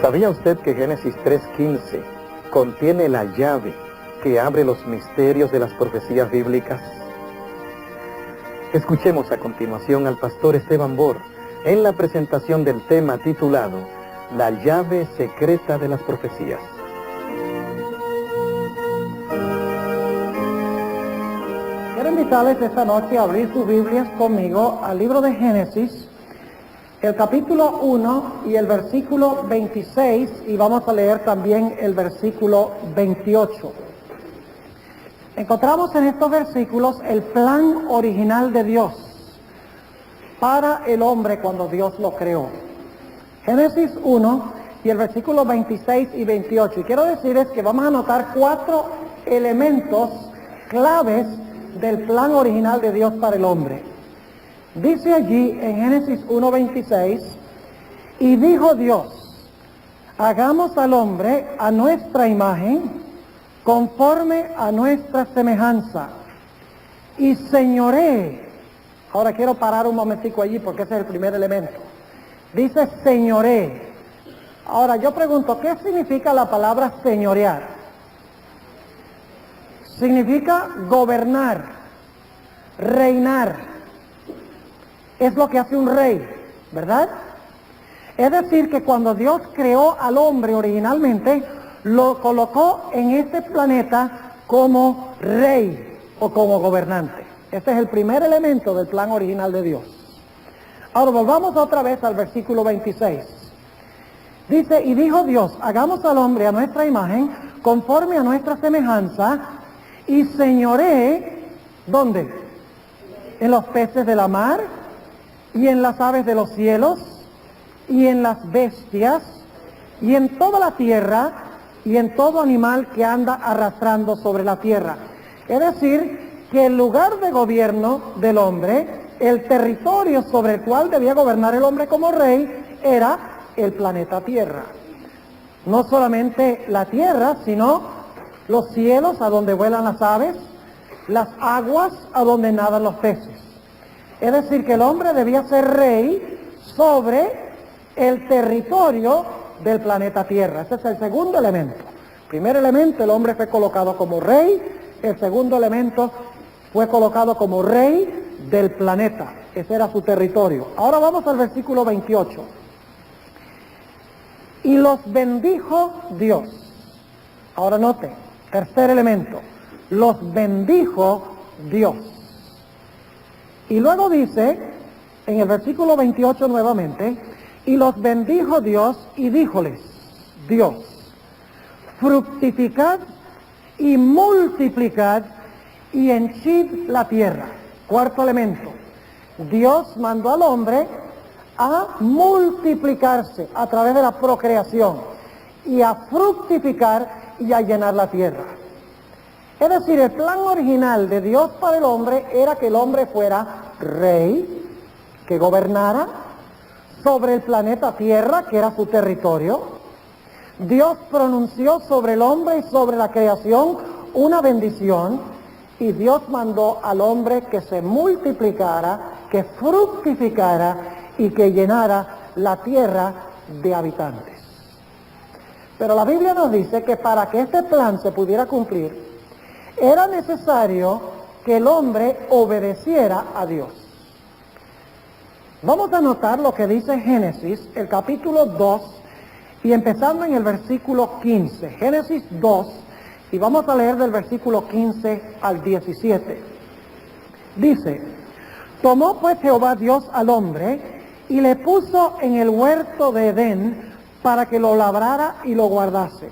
¿Sabía usted que Génesis 3:15 contiene la llave que abre los misterios de las profecías bíblicas? Escuchemos a continuación al pastor Esteban Bor en la presentación del tema titulado La llave secreta de las profecías. Quiero invitarles esta noche a abrir sus Biblias conmigo al libro de Génesis, el capítulo 1 y el versículo 26, y vamos a leer también el versículo 28. Encontramos en estos versículos el plan original de Dios para el hombre cuando Dios lo creó. Génesis 1 y el versículo 26 y 28. Y quiero decirles que vamos a notar 4 elementos claves del plan original de Dios para el hombre. Dice allí en Génesis 1:26, y dijo Dios, hagamos al hombre a nuestra imagen, conforme a nuestra semejanza, y señoree. Ahora quiero parar un momentico allí porque ese es el primer elemento. Dice señoree. Ahora yo pregunto, ¿qué significa la palabra señorear? Significa gobernar, reinar. Es lo que hace un rey, ¿verdad? Es decir, que cuando Dios creó al hombre originalmente, lo colocó en este planeta como rey o como gobernante. Este es el primer elemento del plan original de Dios. Ahora volvamos otra vez al versículo 26. Dice, y dijo Dios, hagamos al hombre a nuestra imagen, conforme a nuestra semejanza, y señoree, ¿dónde? En los peces de la mar, y en las aves de los cielos, y en las bestias, y en toda la tierra, y en todo animal que anda arrastrando sobre la tierra. Es decir, que el lugar de gobierno del hombre, el territorio sobre el cual debía gobernar el hombre como rey, era el planeta Tierra. No solamente la tierra, sino los cielos a donde vuelan las aves, las aguas a donde nadan los peces. Es decir, que el hombre debía ser rey sobre el territorio del planeta Tierra. Ese es el segundo elemento. Primer elemento, el hombre fue colocado como rey. El segundo elemento, fue colocado como rey del planeta. Ese era su territorio. Ahora vamos al versículo 28. Y los bendijo Dios. Ahora note, tercer elemento, los bendijo Dios. Y luego dice, en el versículo 28 nuevamente, y los bendijo Dios y díjoles, Dios, fructificad y multiplicad y henchid la tierra. Cuarto elemento, Dios mandó al hombre a multiplicarse a través de la procreación y a fructificar y a llenar la tierra. Es decir, el plan original de Dios para el hombre era que el hombre fuera rey, que gobernara sobre el planeta Tierra, que era su territorio. Dios pronunció sobre el hombre y sobre la creación una bendición, y Dios mandó al hombre que se multiplicara, que fructificara y que llenara la tierra de habitantes. Pero la Biblia nos dice que para que este plan se pudiera cumplir, era necesario que el hombre obedeciera a Dios. Vamos a notar lo que dice Génesis, el capítulo 2, y empezando en el versículo 15. Génesis 2, y vamos a leer del versículo 15 al 17. Dice, tomó pues Jehová Dios al hombre, y le puso en el huerto de Edén, para que lo labrara y lo guardase.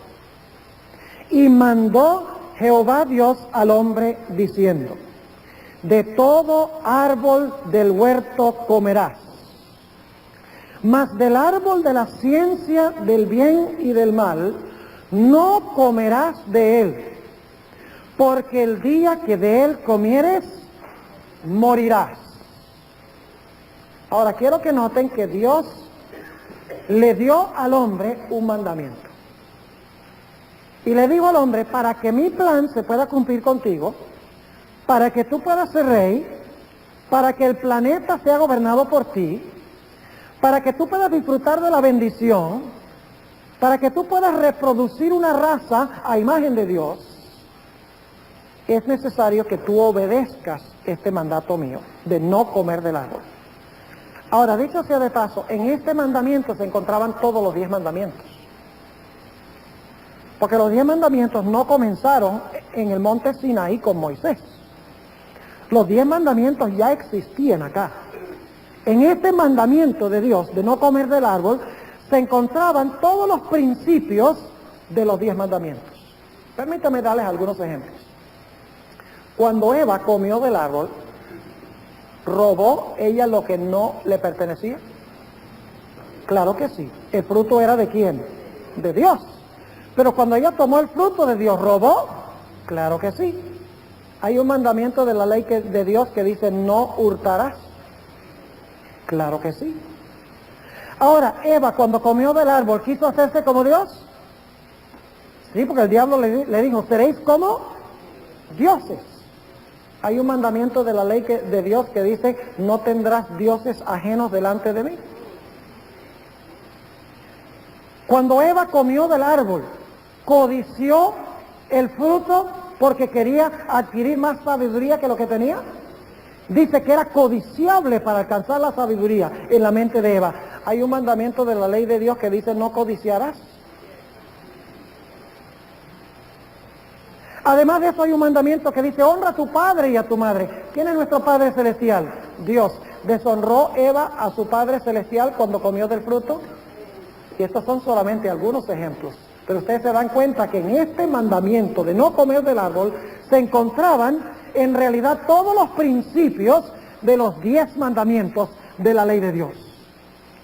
Y mandó Jehová Dios al hombre diciendo, de todo árbol del huerto comerás, mas del árbol de la ciencia del bien y del mal no comerás de él, porque el día que de él comieres, morirás. Ahora quiero que noten que Dios le dio al hombre un mandamiento. Y le digo al hombre, para que mi plan se pueda cumplir contigo, para que tú puedas ser rey, para que el planeta sea gobernado por ti, para que tú puedas disfrutar de la bendición, Para que tú puedas reproducir una raza a imagen de Dios, es necesario que tú obedezcas este mandato mío de no comer del árbol. Ahora, dicho sea de paso, en este mandamiento se encontraban todos los 10 mandamientos. Porque los 10 mandamientos no comenzaron en el monte Sinaí con Moisés. Los 10 mandamientos ya existían acá. En este mandamiento de Dios de no comer del árbol se encontraban todos los principios de los 10 mandamientos. Permítame darles algunos ejemplos. Cuando Eva comió del árbol, ¿robó ella lo que no le pertenecía? Claro que sí. ¿El fruto era de quién? De Dios. Pero cuando ella tomó el fruto de Dios, ¿robó? Claro que sí. Hay un mandamiento de la ley de Dios que dice no hurtarás. Claro que sí. Ahora, Eva cuando comió del árbol, ¿quiso hacerse como Dios? Sí, porque el diablo le dijo, seréis como dioses. Hay un mandamiento de la ley de Dios que dice, no tendrás dioses ajenos delante de mí. Cuando Eva comió del árbol, codició el fruto porque quería adquirir más sabiduría que lo que tenía. Dice que era codiciable para alcanzar la sabiduría en la mente de Eva. Hay un mandamiento de la ley de Dios que dice no codiciarás. Además de eso hay un mandamiento que dice honra a tu padre y a tu madre. ¿Quién es nuestro Padre Celestial? Dios. ¿Deshonró Eva a su Padre Celestial cuando comió del fruto? Y estos son solamente algunos ejemplos. Pero ustedes se dan cuenta que en este mandamiento de no comer del árbol se encontraban en realidad todos los principios de los 10 mandamientos de la ley de Dios.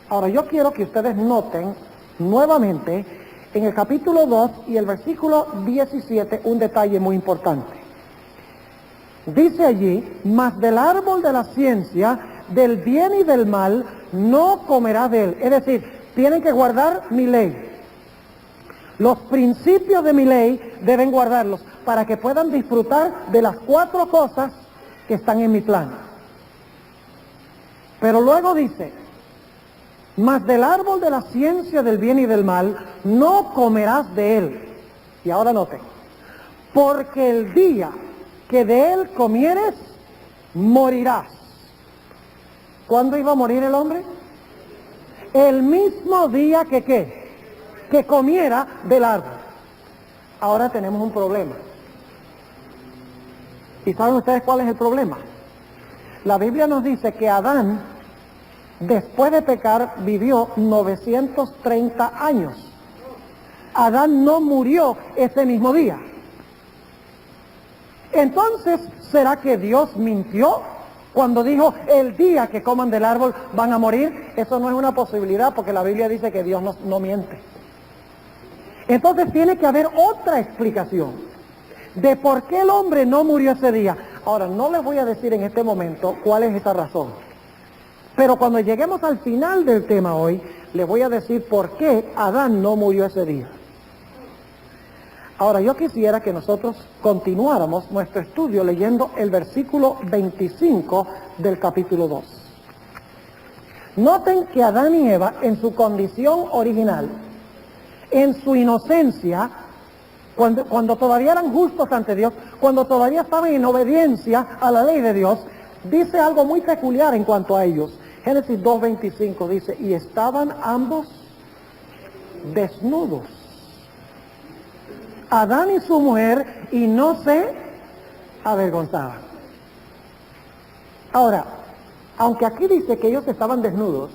Ahora yo quiero que ustedes noten nuevamente en el capítulo 2 y el versículo 17 un detalle muy importante. Dice allí, mas del árbol de la ciencia, del bien y del mal, no comerás de él. Es decir, tienen que guardar mi ley. Los principios de mi ley deben guardarlos para que puedan disfrutar de las 4 cosas que están en mi plan. Pero luego dice, mas del árbol de la ciencia del bien y del mal no comerás de él. Y ahora noten, porque el día que de él comieres, morirás. ¿Cuándo iba a morir el hombre? El mismo día que ¿qué? Que comiera del árbol. Ahora tenemos un problema. ¿Y saben ustedes cuál es el problema? La Biblia nos dice que Adán, después de pecar, vivió 930 años. Adán no murió ese mismo día. Entonces, ¿será que Dios mintió cuando dijo el día que coman del árbol van a morir? Eso no es una posibilidad porque la Biblia dice que Dios no miente. Entonces tiene que haber otra explicación de por qué el hombre no murió ese día. Ahora, no les voy a decir en este momento cuál es esa razón. Pero cuando lleguemos al final del tema hoy, les voy a decir por qué Adán no murió ese día. Ahora, yo quisiera que nosotros continuáramos nuestro estudio leyendo el versículo 25 del capítulo 2. Noten que Adán y Eva, en su condición original, en su inocencia, cuando todavía eran justos ante Dios, cuando todavía estaban en obediencia a la ley de Dios, dice algo muy peculiar en cuanto a ellos. Génesis 2:25 dice, y estaban ambos desnudos, Adán y su mujer, y no se avergonzaban. Ahora, aunque aquí dice que ellos estaban desnudos,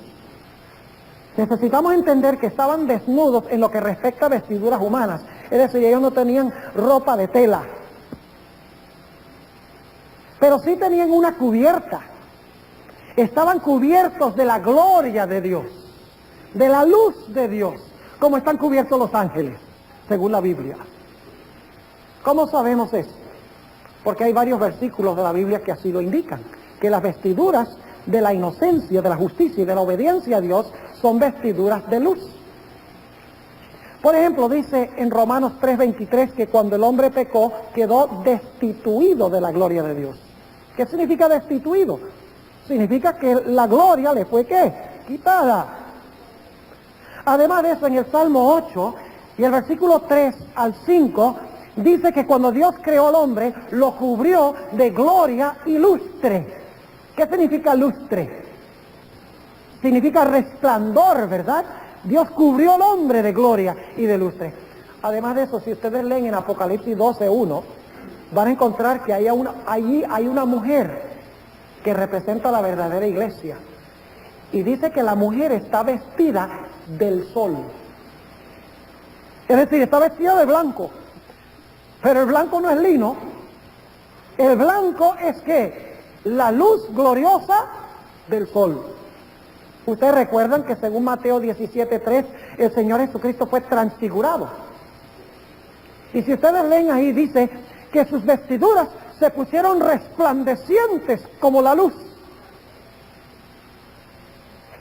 necesitamos entender que estaban desnudos en lo que respecta a vestiduras humanas. Es decir, ellos no tenían ropa de tela, pero sí tenían una cubierta. Estaban cubiertos de la gloria de Dios, de la luz de Dios, como están cubiertos los ángeles, según la Biblia. ¿Cómo sabemos eso? Porque hay varios versículos de la Biblia que así lo indican, que las vestiduras de la inocencia, de la justicia y de la obediencia a Dios son vestiduras de luz. Por ejemplo, dice en Romanos 3:23 que cuando el hombre pecó quedó destituido de la gloria de Dios. ¿Qué significa destituido? Significa que la gloria le fue ¿qué? Quitada. Además de eso, en el Salmo 8 y el versículo 3 al 5, dice que cuando Dios creó al hombre, lo cubrió de gloria y lustre. ¿Qué significa lustre? Significa resplandor, ¿verdad? Dios cubrió al hombre de gloria y de lustre. Además de eso, si ustedes leen en Apocalipsis 12:1, van a encontrar que allí hay una mujer que representa la verdadera iglesia. Y dice que la mujer está vestida del sol. Es decir, está vestida de blanco. Pero el blanco no es lino. El blanco es que la luz gloriosa del sol. Ustedes recuerdan que según Mateo 17:3, el Señor Jesucristo fue transfigurado. Y si ustedes leen ahí, dice que sus vestiduras se pusieron resplandecientes como la luz.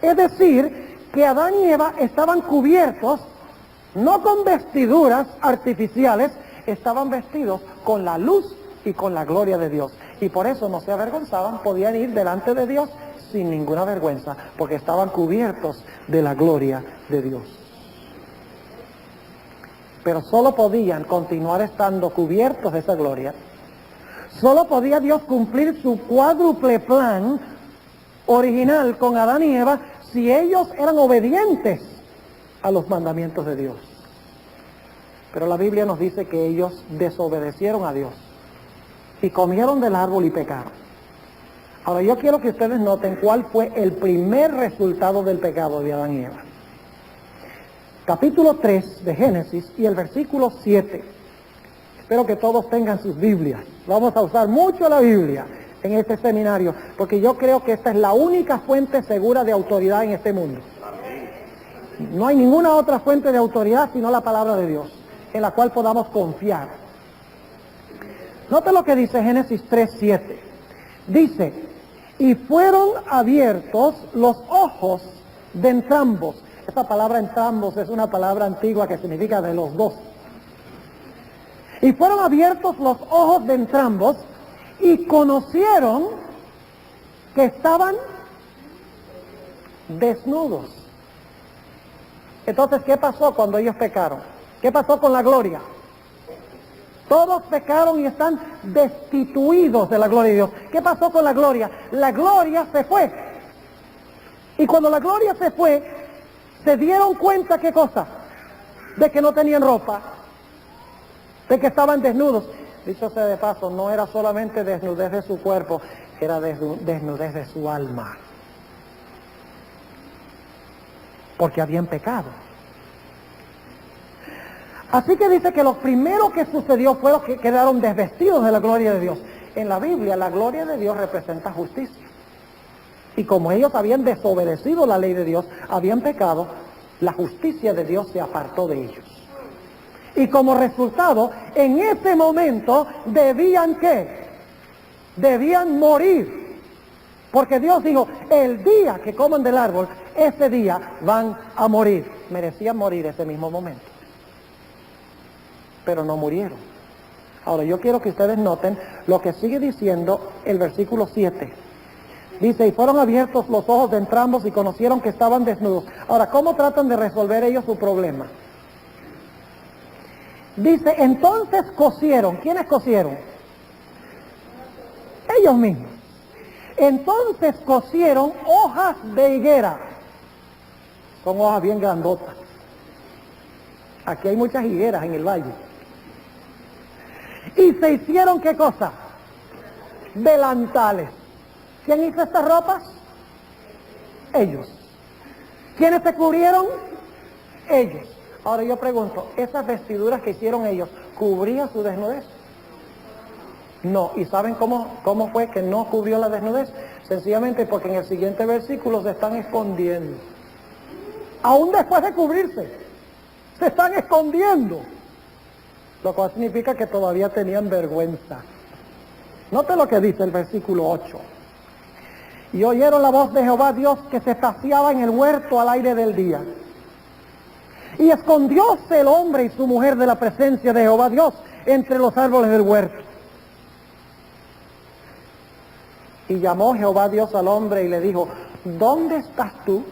Es decir, que Adán y Eva estaban cubiertos, no con vestiduras artificiales, estaban vestidos con la luz y con la gloria de Dios. Y por eso no se avergonzaban, podían ir delante de Dios sin ninguna vergüenza, porque estaban cubiertos de la gloria de Dios. Pero solo podían continuar estando cubiertos de esa gloria. Solo podía Dios cumplir su cuádruple plan original con Adán y Eva si ellos eran obedientes a los mandamientos de Dios. Pero la Biblia nos dice que ellos desobedecieron a Dios y comieron del árbol y pecaron. Ahora yo quiero que ustedes noten cuál fue el primer resultado del pecado de Adán y Eva. Capítulo 3 de Génesis y el versículo 7. Espero que todos tengan sus Biblias. Vamos a usar mucho la Biblia en este seminario, porque yo creo que esta es la única fuente segura de autoridad en este mundo. No hay ninguna otra fuente de autoridad sino la palabra de Dios, en la cual podamos confiar. Note lo que dice Génesis 3:7. Dice, y fueron abiertos los ojos de entrambos. Esta palabra entrambos es una palabra antigua que significa de los dos. Y fueron abiertos los ojos de entrambos y conocieron que estaban desnudos. Entonces, ¿qué pasó cuando ellos pecaron? ¿Qué pasó con la gloria? Todos pecaron y están destituidos de la gloria de Dios. ¿Qué pasó con la gloria? La gloria se fue. Y cuando la gloria se fue, se dieron cuenta, ¿qué cosa? De que no tenían ropa, de que estaban desnudos. Dicho sea de paso, no era solamente desnudez de su cuerpo, era desnudez de su alma. Porque habían pecado. Así que dice que lo primero que sucedió fue que quedaron desvestidos de la gloria de Dios. En la Biblia, la gloria de Dios representa justicia. Y como ellos habían desobedecido la ley de Dios, habían pecado, la justicia de Dios se apartó de ellos. Y como resultado, en ese momento, ¿debían qué? Debían morir. Porque Dios dijo, el día que coman del árbol, ese día van a morir. Merecían morir ese mismo momento. Pero no murieron. Ahora yo quiero que ustedes noten lo que sigue diciendo el versículo 7. Dice, y fueron abiertos los ojos de entrambos y conocieron que estaban desnudos. Ahora, ¿cómo tratan de resolver ellos su problema? Dice, entonces cosieron. ¿Quiénes cosieron? Ellos mismos. Entonces cosieron hojas de higuera. Son hojas bien grandotas. Aquí hay muchas higueras en el valle. Y se hicieron, ¿qué cosa? Delantales. ¿Quién hizo estas ropas? Ellos. ¿Quiénes se cubrieron? Ellos. Ahora yo pregunto, ¿esas vestiduras que hicieron ellos cubrían su desnudez? No. ¿Y saben cómo fue que no cubrió la desnudez? Sencillamente porque en el siguiente versículo se están escondiendo. Aún después de cubrirse, se están escondiendo. Lo cual significa que todavía tenían vergüenza. Note lo que dice el versículo 8. Y oyeron la voz de Jehová Dios que se paseaba en el huerto al aire del día. Y escondióse el hombre y su mujer de la presencia de Jehová Dios entre los árboles del huerto. Y llamó Jehová Dios al hombre y le dijo, ¿dónde estás tú?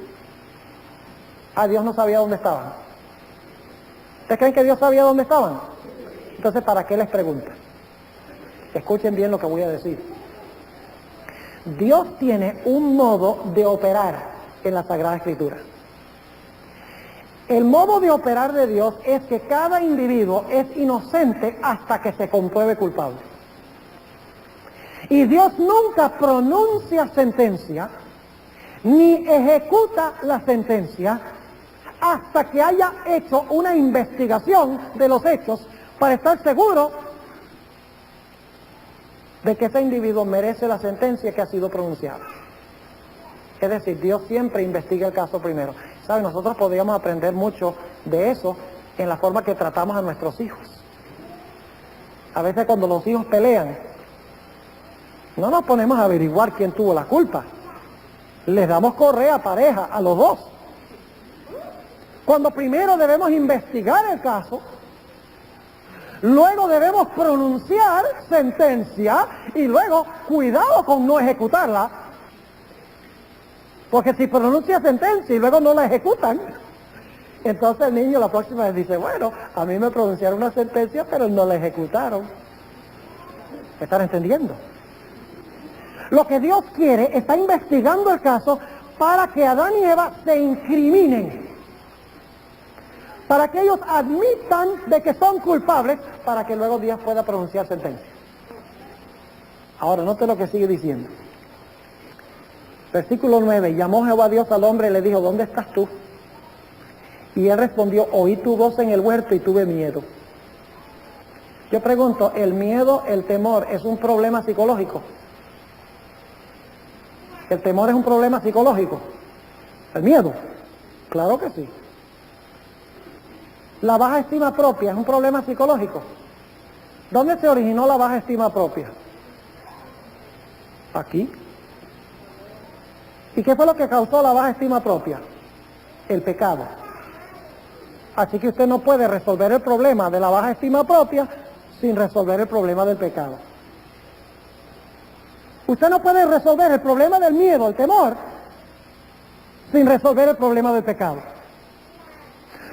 Dios no sabía dónde estaban. ¿Ustedes creen que Dios sabía dónde estaban? Entonces, ¿para qué les pregunta? Escuchen bien lo que voy a decir. Dios tiene un modo de operar en la Sagrada Escritura. El modo de operar de Dios es que cada individuo es inocente hasta que se compruebe culpable. Y Dios nunca pronuncia sentencia, ni ejecuta la sentencia, hasta que haya hecho una investigación de los hechos para estar seguro de que ese individuo merece la sentencia que ha sido pronunciada. Es decir, Dios siempre investiga el caso primero. ¿Saben? Nosotros podríamos aprender mucho de eso en la forma que tratamos a nuestros hijos. A veces cuando los hijos pelean, no nos ponemos a averiguar quién tuvo la culpa. Les damos correa pareja a los dos. Cuando primero debemos investigar el caso, luego debemos pronunciar sentencia y luego cuidado con no ejecutarla. Porque si pronuncia sentencia y luego no la ejecutan, entonces el niño la próxima vez dice, bueno, a mí me pronunciaron una sentencia pero no la ejecutaron. ¿Me están entendiendo? Lo que Dios quiere, está investigando el caso para que Adán y Eva se incriminen. Para que ellos admitan de que son culpables, para que luego Dios pueda pronunciar sentencia. Ahora, note lo que sigue diciendo. Versículo 9, llamó Jehová Dios al hombre y le dijo, ¿dónde estás tú? Y él respondió, oí tu voz en el huerto y tuve miedo. Yo pregunto, ¿el miedo, el temor, es un problema psicológico? ¿El temor es un problema psicológico? ¿El miedo? Claro que sí. ¿La baja estima propia es un problema psicológico? ¿Dónde se originó la baja estima propia? Aquí. ¿Y qué fue lo que causó la baja estima propia? El pecado. Así que usted no puede resolver el problema de la baja estima propia sin resolver el problema del pecado. Usted no puede resolver el problema del miedo, el temor, sin resolver el problema del pecado.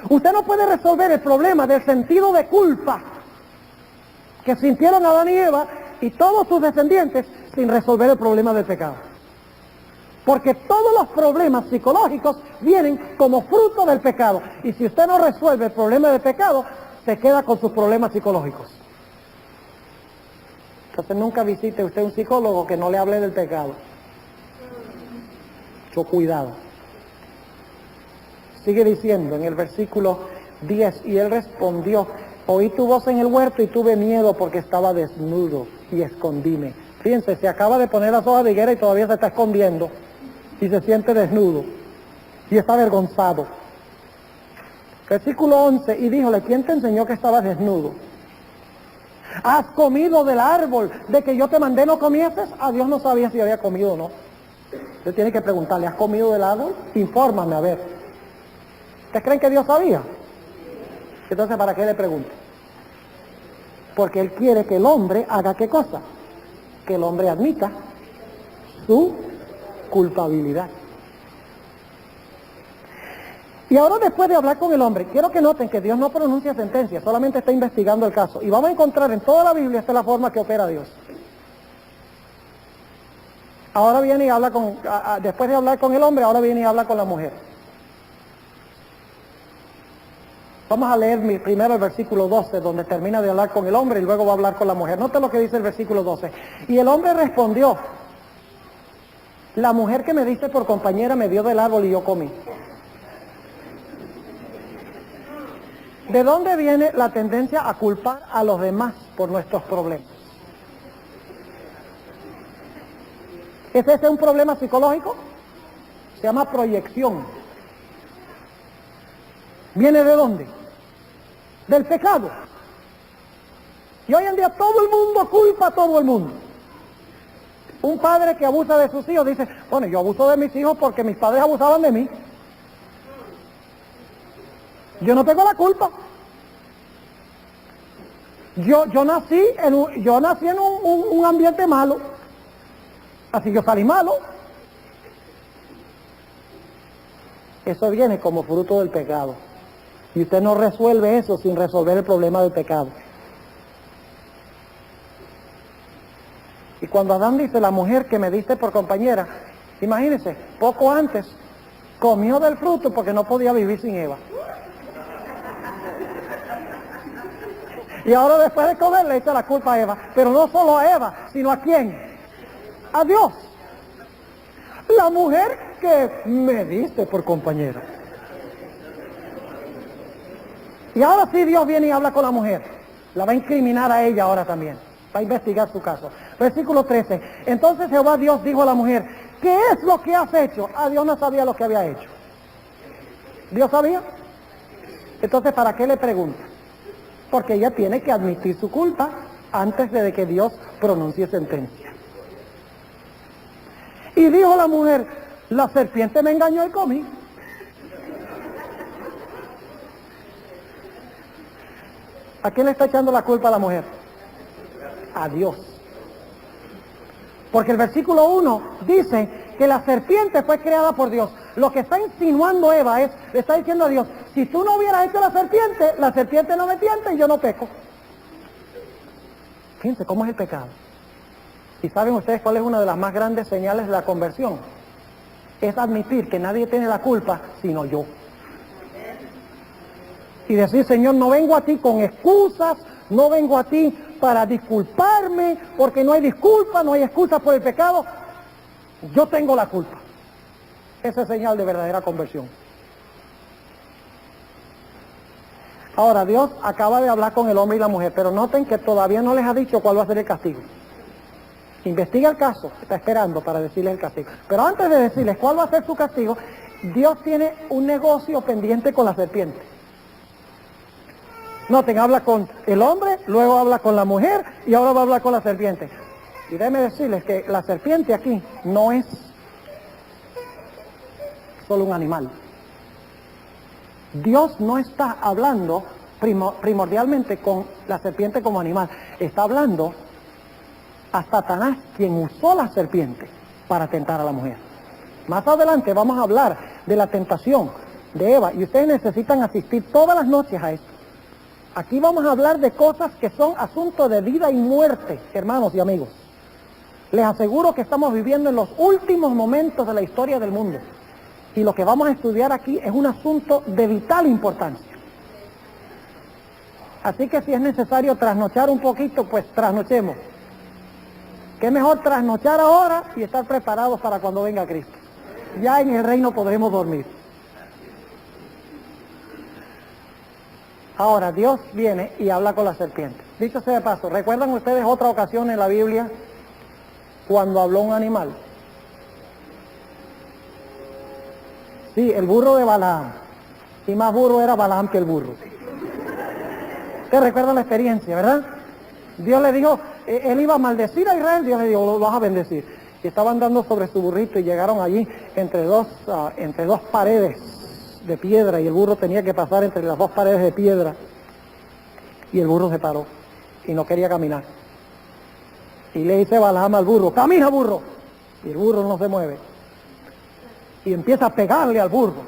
Usted no puede resolver el problema del sentido de culpa que sintieron Adán y Eva y todos sus descendientes sin resolver el problema del pecado. Porque todos los problemas psicológicos vienen como fruto del pecado. Y si usted no resuelve el problema del pecado, se queda con sus problemas psicológicos. Entonces nunca visite usted un psicólogo que no le hable del pecado. Mucho cuidado. Sigue diciendo en el versículo 10, y él respondió, oí tu voz en el huerto y tuve miedo porque estaba desnudo y escondíme. Fíjense, se acaba de poner las hojas de higuera y todavía se está escondiendo y se siente desnudo y está avergonzado. Versículo 11, y díjole, ¿quién te enseñó que estabas desnudo? ¿Has comido del árbol de que yo te mandé no comieses? Dios no sabía si había comido o no. Usted tiene que preguntarle, ¿has comido del árbol? Infórmame, a ver. ¿Ustedes creen que Dios sabía? Entonces, ¿para qué le pregunto? Porque Él quiere que el hombre haga ¿qué cosa? Que el hombre admita su culpabilidad. Y ahora, después de hablar con el hombre, quiero que noten que Dios no pronuncia sentencia, solamente está investigando el caso. Y vamos a encontrar en toda la Biblia, esta es la forma que opera Dios. Ahora viene y habla con, después de hablar con el hombre, ahora viene y habla con la mujer. Vamos a leer primero el versículo 12, donde termina de hablar con el hombre y luego va a hablar con la mujer. Note lo que dice el versículo 12. Y el hombre respondió, la mujer que me diste por compañera me dio del árbol y yo comí. ¿De dónde viene la tendencia a culpar a los demás por nuestros problemas? ¿Es ese un problema psicológico? Se llama proyección. ¿Viene de dónde? Del pecado. Y hoy en día todo el mundo culpa a todo el mundo. Un padre que abusa de sus hijos dice, bueno, yo abuso de mis hijos porque mis padres abusaban de mí. Yo no tengo la culpa. Yo nací en un ambiente malo. Así yo salí malo. Eso viene como fruto del pecado. Y usted no resuelve eso sin resolver el problema del pecado. Y cuando Adán dice, la mujer que me diste por compañera, imagínense, poco antes comió del fruto porque no podía vivir sin Eva. Y ahora después de comer le echa la culpa a Eva. Pero no solo a Eva, sino ¿a quién? A Dios. La mujer que me diste por compañera. Y ahora sí Dios viene y habla con la mujer. La va a incriminar a ella ahora también. Va a investigar su caso. Versículo 13. Entonces Jehová Dios dijo a la mujer, ¿qué es lo que has hecho? Dios no sabía lo que había hecho. ¿Dios sabía? Entonces, ¿para qué le pregunta? Porque ella tiene que admitir su culpa antes de que Dios pronuncie sentencia. Y dijo la mujer, la serpiente me engañó y comí. ¿A quién le está echando la culpa a la mujer? A Dios. Porque el versículo 1 dice que la serpiente fue creada por Dios. Lo que está insinuando Eva es, le está diciendo a Dios, si tú no hubieras hecho la serpiente no me tienta y yo no peco. Fíjense cómo es el pecado. ¿Y saben ustedes cuál es una de las más grandes señales de la conversión? Es admitir que nadie tiene la culpa sino yo. Y decir, Señor, no vengo a ti con excusas, no vengo a ti para disculparme, porque no hay disculpa, no hay excusa por el pecado. Yo tengo la culpa. Esa es señal de verdadera conversión. Ahora, Dios acaba de hablar con el hombre y la mujer, pero noten que todavía no les ha dicho cuál va a ser el castigo. Investiga el caso, está esperando para decirles el castigo. Pero antes de decirles cuál va a ser su castigo, Dios tiene un negocio pendiente con la serpiente. Noten, habla con el hombre, luego habla con la mujer y ahora va a hablar con la serpiente. Y déjenme decirles que la serpiente aquí no es solo un animal. Dios no está hablando primordialmente con la serpiente como animal. Está hablando a Satanás, quien usó la serpiente para tentar a la mujer. Más adelante vamos a hablar de la tentación de Eva y ustedes necesitan asistir todas las noches a esto. Aquí vamos a hablar de cosas que son asuntos de vida y muerte, hermanos y amigos. Les aseguro que estamos viviendo en los últimos momentos de la historia del mundo. Y lo que vamos a estudiar aquí es un asunto de vital importancia. Así que si es necesario trasnochar un poquito, pues trasnochemos. Qué mejor trasnochar ahora y estar preparados para cuando venga Cristo. Ya en el reino podremos dormir. Ahora, Dios viene y habla con la serpiente. Dicho sea de paso, ¿recuerdan ustedes otra ocasión en la Biblia cuando habló un animal? Sí, el burro de Balaam. Y más burro era Balaam que el burro. Ustedes recuerdan la experiencia, ¿verdad? Dios le dijo, él iba a maldecir a Israel, Dios le dijo, lo vas a bendecir. Y estaban andando sobre su burrito y llegaron allí entre dos paredes de piedra y el burro tenía que pasar entre las dos paredes de piedra. Y el burro se paró y no quería caminar. Y le dice Balaam al burro, camina burro. Y el burro no se mueve. Y empieza a pegarle al burro.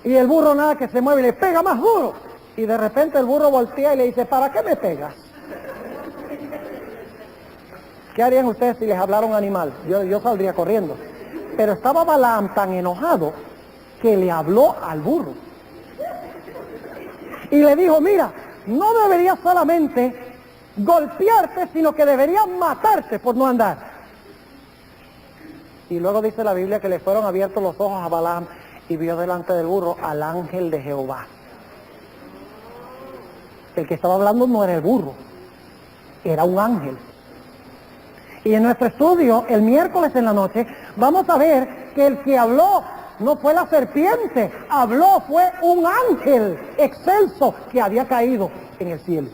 Y el burro nada que se mueve y le pega más duro. Y de repente el burro voltea y le dice, ¿para qué me pegas? ¿Qué harían ustedes si les hablara un animal? Yo saldría corriendo. Pero estaba Balaam tan enojado que le habló al burro. Y le dijo, mira, no deberías solamente golpearte, sino que deberías matarte por no andar. Y luego dice la Biblia que le fueron abiertos los ojos a Balaam y vio delante del burro al ángel de Jehová. El que estaba hablando no era el burro, era un ángel. Y en nuestro estudio, el miércoles en la noche, vamos a ver que el que habló no fue la serpiente, fue un ángel excelso que había caído en el cielo.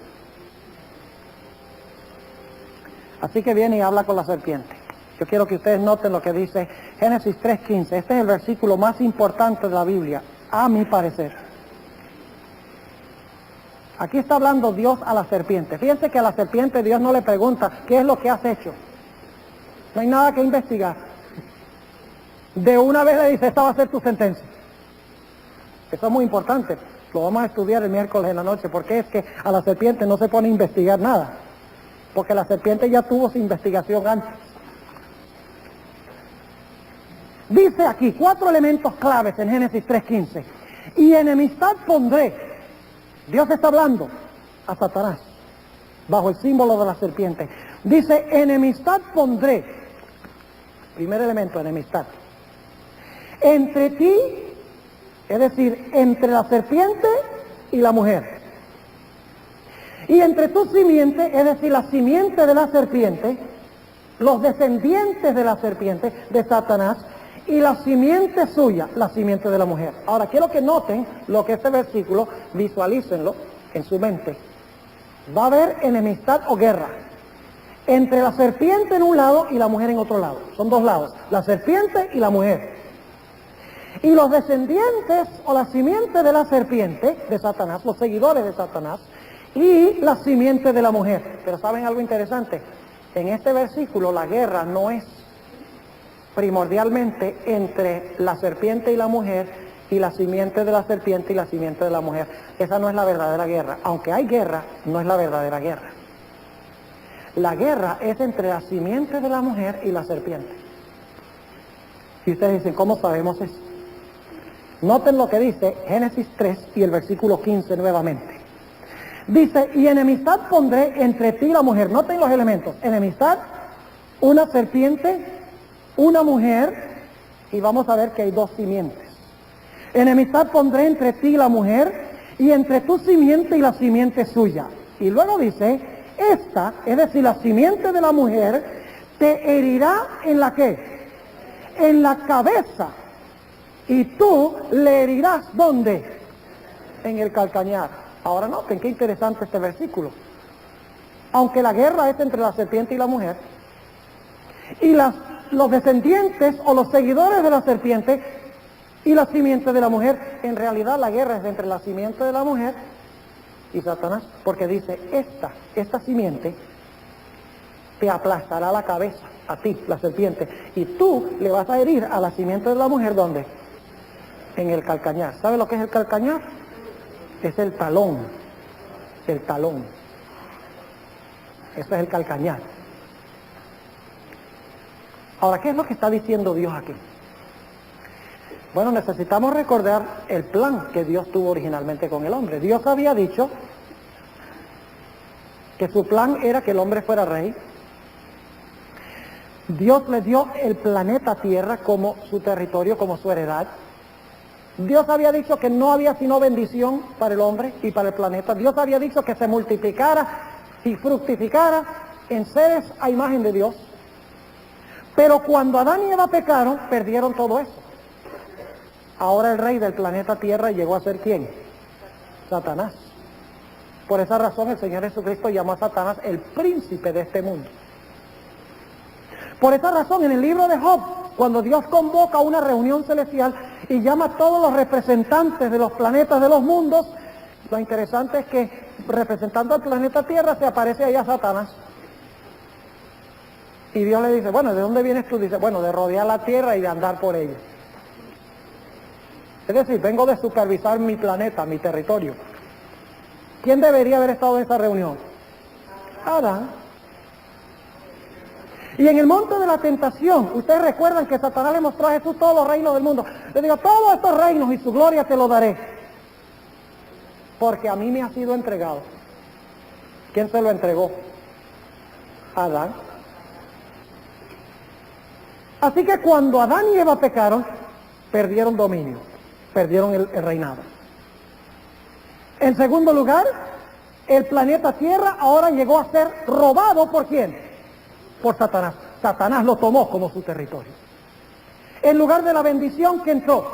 Así que viene y habla con la serpiente. Yo quiero que ustedes noten lo que dice Génesis 3:15. Este es el versículo más importante de la Biblia, a mi parecer. Aquí está hablando Dios a la serpiente. Fíjense que a la serpiente Dios no le pregunta, ¿qué es lo que has hecho? No hay nada que investigar. De una vez le dice, esta va a ser tu sentencia. Eso es muy importante. Lo vamos a estudiar el miércoles en la noche, porque es que a la serpiente no se pone a investigar nada. Porque la serpiente ya tuvo su investigación antes. Dice aquí 4 elementos claves en Génesis 3:15. Y enemistad pondré. Dios está hablando a Satanás bajo el símbolo de la serpiente. Dice, enemistad pondré. Primer elemento, enemistad. Entre ti, es decir, entre la serpiente y la mujer. Y entre tu simiente, es decir, la simiente de la serpiente, los descendientes de la serpiente, de Satanás, y la simiente suya, la simiente de la mujer. Ahora, quiero que noten lo que este versículo, visualícenlo en su mente. Va a haber enemistad o guerra entre la serpiente en un lado y la mujer en otro lado. Son 2 lados, la serpiente y la mujer. Y los descendientes o la simiente de la serpiente, de Satanás, los seguidores de Satanás, y la simiente de la mujer. Pero ¿saben algo interesante? En este versículo la guerra no es primordialmente entre la serpiente y la mujer, y la simiente de la serpiente y la simiente de la mujer. Esa no es la verdadera guerra. Aunque hay guerra, no es la verdadera guerra. La guerra es entre la simiente de la mujer y la serpiente. Y ustedes dicen, ¿cómo sabemos eso? Noten lo que dice Génesis 3 y el versículo 15 nuevamente. Dice, y enemistad pondré entre ti y la mujer. Noten los elementos. Enemistad, una serpiente, una mujer, y vamos a ver que hay 2 simientes. Enemistad pondré entre ti y la mujer, y entre tu simiente y la simiente suya. Y luego dice, esta, es decir, la simiente de la mujer, te herirá en la ¿qué? En la cabeza. Y tú le herirás, ¿dónde? En el calcañar. Ahora noten qué interesante este versículo. Aunque la guerra es entre la serpiente y la mujer, y los descendientes o los seguidores de la serpiente y la simiente de la mujer, en realidad la guerra es entre la simiente de la mujer y Satanás, porque dice, esta simiente te aplastará la cabeza, a ti, la serpiente, y tú le vas a herir a la simiente de la mujer, ¿dónde? En el calcañar. ¿Sabe lo que es el calcañar? Es el talón, el talón. Eso es el calcañar. Ahora, ¿qué es lo que está diciendo Dios aquí? Bueno, necesitamos recordar el plan que Dios tuvo originalmente con el hombre. Dios había dicho que su plan era que el hombre fuera rey. Dios le dio el planeta Tierra como su territorio, como su heredad. Dios había dicho que no había sino bendición para el hombre y para el planeta. Dios había dicho que se multiplicara y fructificara en seres a imagen de Dios. Pero cuando Adán y Eva pecaron, perdieron todo eso. Ahora el rey del planeta Tierra llegó a ser ¿quién? Satanás. Por esa razón el Señor Jesucristo llamó a Satanás el príncipe de este mundo. Por esa razón en el libro de Job, cuando Dios convoca una reunión celestial y llama a todos los representantes de los planetas de los mundos, lo interesante es que representando al planeta Tierra se aparece allá Satanás. Y Dios le dice, bueno, ¿de dónde vienes tú? Dice, bueno, de rodear la Tierra y de andar por ella. Es decir, vengo de supervisar mi planeta, mi territorio. ¿Quién debería haber estado en esa reunión? Adán. Y en el monte de la tentación, ustedes recuerdan que Satanás le mostró a Jesús todos los reinos del mundo. Le digo, todos estos reinos y su gloria te lo daré, porque a mí me ha sido entregado. ¿Quién se lo entregó? Adán. Así que cuando Adán y Eva pecaron, perdieron dominio, perdieron el reinado. En segundo lugar, el planeta Tierra ahora llegó a ser robado ¿por quién? Por Satanás. Satanás lo tomó como su territorio. En lugar de la bendición que entró,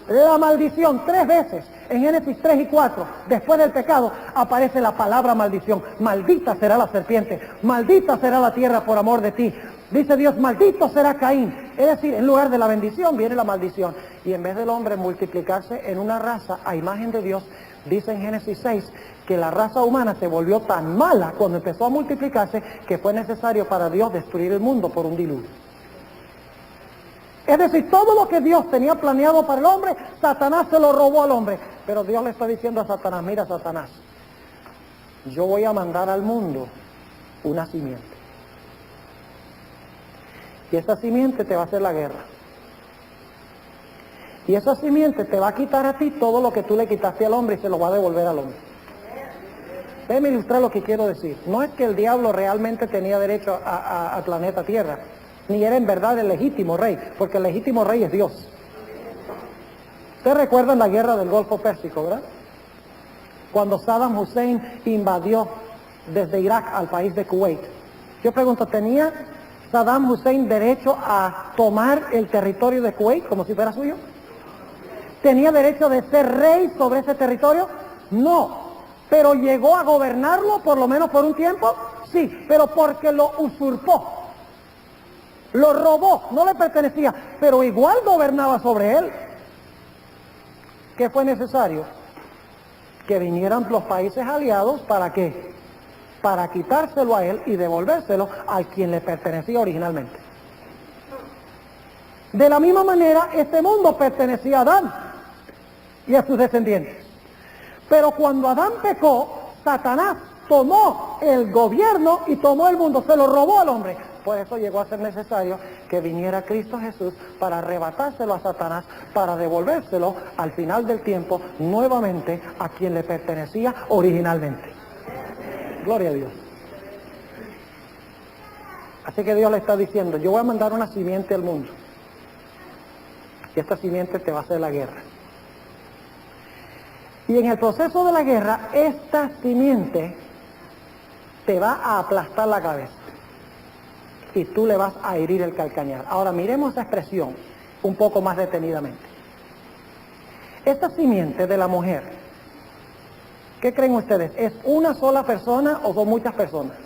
la maldición 3 veces. En Génesis 3 y 4, después del pecado, aparece la palabra maldición. Maldita será la serpiente, maldita será la tierra por amor de ti. Dice Dios, maldito será Caín. Es decir, en lugar de la bendición viene la maldición. Y en vez del hombre multiplicarse en una raza a imagen de Dios, dice en Génesis 6 que la raza humana se volvió tan mala cuando empezó a multiplicarse que fue necesario para Dios destruir el mundo por un diluvio. Es decir, todo lo que Dios tenía planeado para el hombre, Satanás se lo robó al hombre. Pero Dios le está diciendo a Satanás, mira Satanás, yo voy a mandar al mundo una simiente. Y esa simiente te va a hacer la guerra. Y esa simiente te va a quitar a ti todo lo que tú le quitaste al hombre y se lo va a devolver al hombre. Déjeme ilustrar lo que quiero decir. No es que el diablo realmente tenía derecho al planeta Tierra, ni era en verdad el legítimo rey, porque el legítimo rey es Dios. Ustedes recuerdan la guerra del Golfo Pérsico, ¿verdad? Cuando Saddam Hussein invadió desde Irak al país de Kuwait. Yo pregunto, ¿tenía Saddam Hussein derecho a tomar el territorio de Kuwait como si fuera suyo? ¿Tenía derecho de ser rey sobre ese territorio? No. ¿Pero llegó a gobernarlo por lo menos por un tiempo? Sí, pero porque lo usurpó. Lo robó, no le pertenecía, pero igual gobernaba sobre él. ¿Qué fue necesario? Que vinieran los países aliados, ¿para qué? Para quitárselo a él y devolvérselo a quien le pertenecía originalmente. De la misma manera, este mundo pertenecía a Adán y a sus descendientes. Pero cuando Adán pecó, Satanás tomó el gobierno y tomó el mundo, se lo robó al hombre. Por eso llegó a ser necesario que viniera Cristo Jesús para arrebatárselo a Satanás, para devolvérselo al final del tiempo nuevamente a quien le pertenecía originalmente. Gloria a Dios. Así que Dios le está diciendo, yo voy a mandar una simiente al mundo. Y esta simiente te va a hacer la guerra. Y en el proceso de la guerra, esta simiente te va a aplastar la cabeza. Y tú le vas a herir el calcañar. Ahora miremos esa expresión un poco más detenidamente. Esta simiente de la mujer, ¿qué creen ustedes? ¿Es una sola persona o son muchas personas?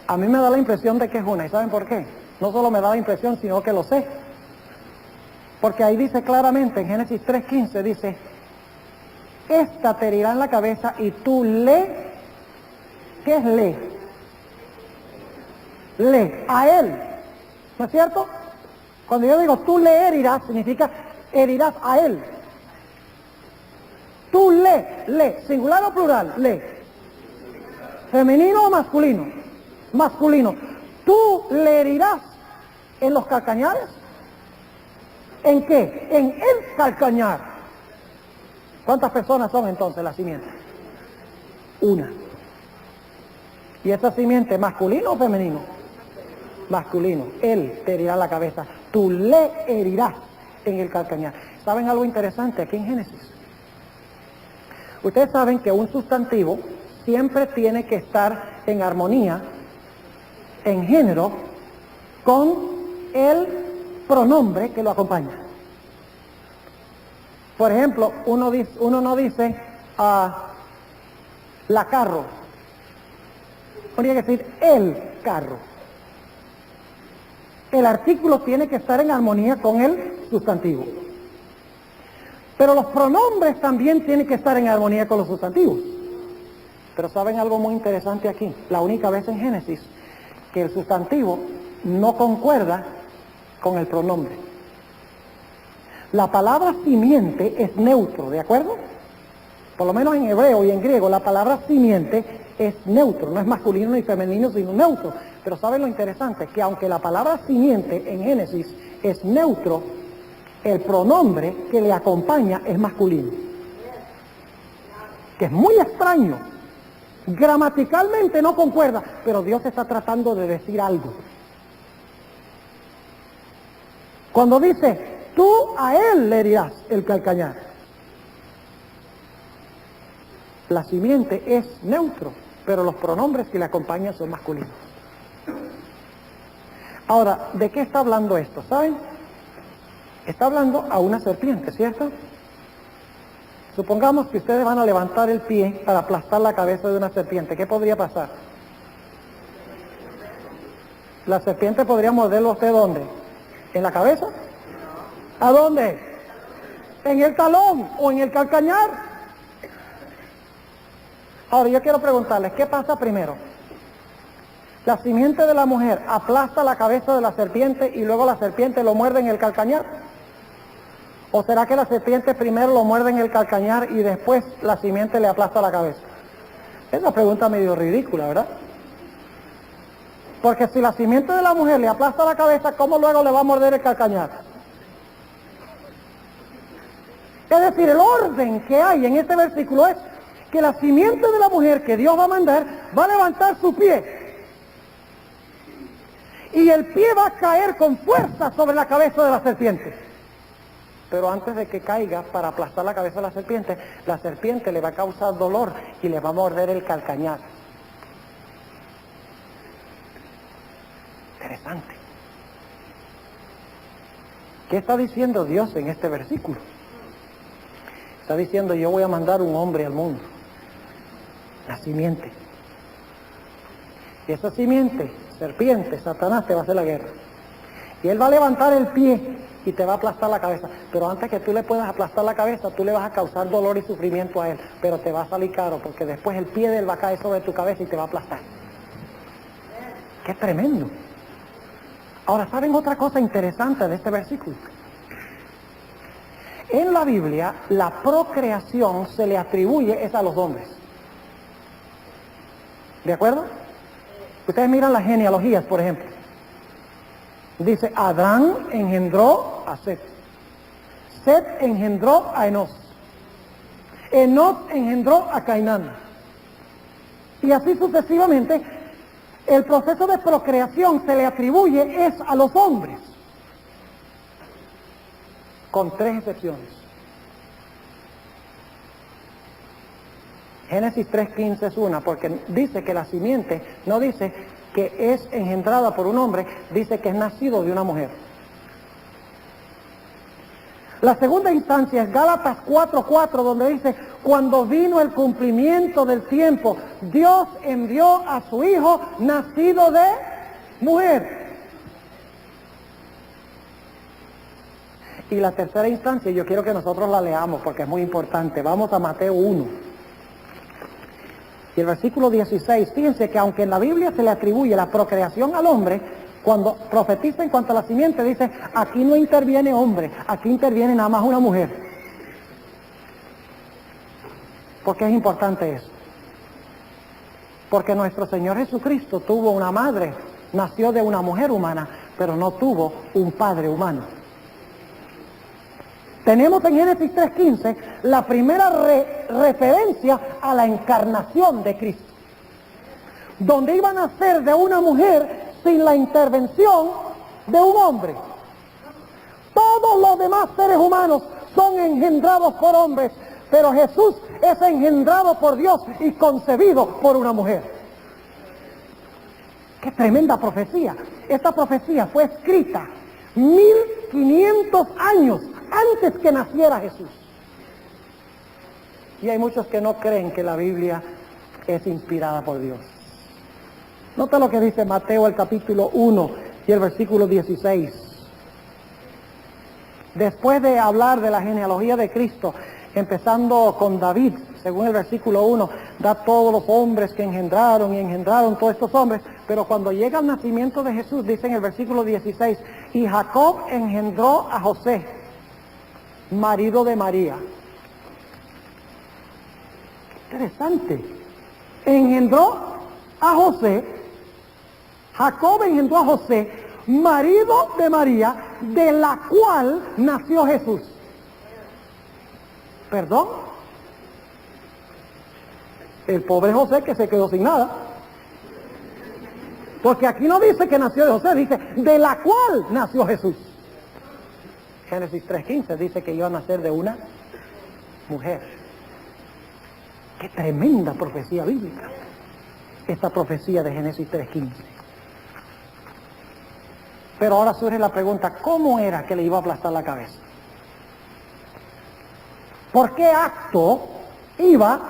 A mí me da la impresión de que es una. ¿Y saben por qué? No solo me da la impresión, sino que lo sé. Porque ahí dice claramente, en Génesis 3:15, dice, esta te herirá en la cabeza y tú le, ¿qué es le? Le, a él. ¿No es cierto? Cuando yo digo tú le herirás, significa herirás a él. Tú le, singular o plural, le. ¿Femenino o masculino? Masculino. Tú le herirás en los calcañares. ¿En qué? En el calcañar. ¿Cuántas personas son entonces la simiente? Una. ¿Y esa simiente masculino o femenino? Masculino. Él te herirá la cabeza. Tú le herirás en el calcañar. ¿Saben algo interesante aquí en Génesis? Ustedes saben que un sustantivo siempre tiene que estar en armonía, en género, con el pronombre que lo acompaña. Por ejemplo, uno no dice la carro. Uno tiene que decir el carro. El artículo tiene que estar en armonía con el sustantivo. Pero los pronombres también tienen que estar en armonía con los sustantivos. Pero ¿saben algo muy interesante aquí? La única vez en Génesis que el sustantivo no concuerda con el pronombre. La palabra simiente es neutro, ¿de acuerdo? Por lo menos en hebreo y en griego la palabra simiente es neutro, no es masculino ni femenino, sino neutro. Pero ¿saben lo interesante? Que aunque la palabra simiente en Génesis es neutro, el pronombre que le acompaña es masculino. Que es muy extraño. Gramaticalmente no concuerda, pero Dios está tratando de decir algo. Cuando dice, tú a él le herirás el calcañar. La simiente es neutro, pero los pronombres que le acompañan son masculinos. Ahora, ¿de qué está hablando esto? ¿Saben? Está hablando a una serpiente, ¿cierto? Supongamos que ustedes van a levantar el pie para aplastar la cabeza de una serpiente. ¿Qué podría pasar? La serpiente podría morderlo a usted ¿dónde? ¿En la cabeza? ¿A dónde? ¿En el talón o en el calcañar? Ahora yo quiero preguntarles, ¿qué pasa primero? la simiente de la mujer aplasta la cabeza de la serpiente y luego la serpiente lo muerde en el calcañar? ¿O será que la serpiente primero lo muerde en el calcañar y después la simiente le aplasta la cabeza? Es una pregunta medio ridícula, ¿verdad? Porque si la simiente de la mujer le aplasta la cabeza, ¿cómo luego le va a morder el calcañar? Es decir, el orden que hay en este versículo es que la simiente de la mujer que Dios va a mandar va a levantar su pie. Y el pie va a caer con fuerza sobre la cabeza de la serpiente. Pero antes de que caiga para aplastar la cabeza de la serpiente le va a causar dolor y le va a morder el calcañar. Interesante. ¿Qué está diciendo Dios en este versículo? Está diciendo, yo voy a mandar un hombre al mundo. La simiente. Y esa simiente, serpiente, Satanás, te va a hacer la guerra. Y él va a levantar el pie y te va a aplastar la cabeza. Pero antes que tú le puedas aplastar la cabeza, tú le vas a causar dolor y sufrimiento a él. Pero te va a salir caro, porque después el pie de él va a caer sobre tu cabeza y te va a aplastar. ¡Qué tremendo! Ahora, ¿saben otra cosa interesante de este versículo? En la Biblia, la procreación se le atribuye es a los hombres. ¿De acuerdo? Ustedes miran las genealogías, por ejemplo. Dice, Adán engendró a Set. Set engendró a Enos. Enos engendró a Cainán. Y así sucesivamente, el proceso de procreación se le atribuye es a los hombres. Con 3 excepciones. Génesis 3:15 es una, porque dice que la simiente, no dice que es engendrada por un hombre, dice que es nacido de una mujer. La segunda instancia es Gálatas 4:4, donde dice, cuando vino el cumplimiento del tiempo, Dios envió a su Hijo nacido de mujer. Y la tercera instancia, yo quiero que nosotros la leamos porque es muy importante. Vamos a Mateo 1. Y el versículo 16, fíjense que aunque en la Biblia se le atribuye la procreación al hombre, cuando profetiza en cuanto a la simiente, dice, aquí no interviene hombre, aquí interviene nada más una mujer. ¿Por qué es importante eso? Porque nuestro Señor Jesucristo tuvo una madre, nació de una mujer humana, pero no tuvo un padre humano. Tenemos en Génesis 3:15 la primera referencia a la encarnación de Cristo, donde iban a nacer de una mujer sin la intervención de un hombre. Todos los demás seres humanos son engendrados por hombres, pero Jesús es engendrado por Dios y concebido por una mujer. ¡Qué tremenda profecía! Esta profecía fue escrita 1500 años antes que naciera Jesús. Y hay muchos que no creen que la Biblia es inspirada por Dios. Nota lo que dice Mateo el capítulo 1 y el versículo 16. Después de hablar de la genealogía de Cristo, empezando con David, según el versículo 1, da todos los hombres que engendraron y engendraron todos estos hombres, pero cuando llega el nacimiento de Jesús, dice en el versículo 16, y Jacob engendró a José, marido de María. Interesante. Engendró a José, Jacob engendró a José, marido de María, de la cual nació Jesús. ¿Perdón? El pobre José que se quedó sin nada. Porque aquí no dice que nació de José, dice de la cual nació Jesús. Génesis 3:15 dice que iba a nacer de una mujer. ¡Qué tremenda profecía bíblica! Esta profecía de Génesis 3:15. Pero ahora surge la pregunta, ¿cómo era que le iba a aplastar la cabeza? ¿Por qué acto iba